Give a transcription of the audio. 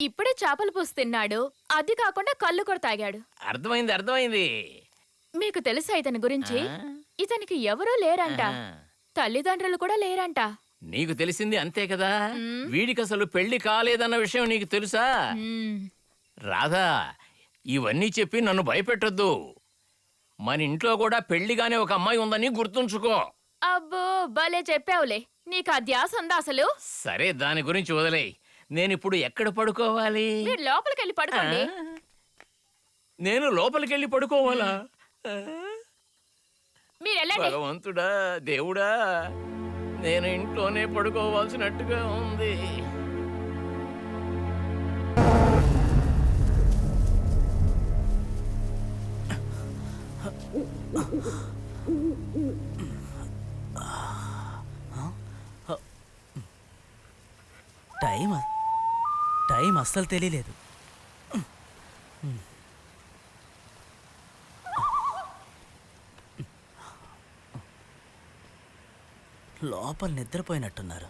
ఇప్పుడే చేపల పులుసు తిన్నాడు. అది కాకుండా కళ్ళు కూడా తాగాడు. అర్థమైంది అర్థమైంది. మీకు తెలుసా ఇతని గురించి? ఆ? ఇతనికి ఎవరూ లేరంట. ఆహా. తల్లిదండ్రులు కూడా లేరంట. నీకు తెలిసింది అంతే కదా. మ్మ్. వీడికి అసలు పెళ్లి కాలేదన్న విషయం నీకు తెలుసా? మ్మ్. రాధా, ఇవన్నీ చెప్పి నన్ను భయపెట్టొద్దు. మన ఇంట్లో కూడా పెళ్లిగానే ఒక అమ్మాయి ఉందని గుర్తుంచుకో. అబ్బో భలే చెప్పావులే. నీకు ఆ ధ్యాస ఉందా అసలు? సరే, దాని గురించి వదిలేయ్. నేనిప్పుడు ఎక్కడ పడుకోవాలి? మీరు లోపలికెళ్ళి పడుకోండి. ఆ? నేను లోపలికెళ్ళి పడుకోవాలా? ఆ? మీరు వెళ్ళండి. భగవంతుడా, దేవుడా, నేను ఇంట్లోనే పడుకోవాల్సినట్టుగా ఉంది. టైం అస్సలు తెలియలేదు. లోపల నిద్రపోయినట్టున్నారు.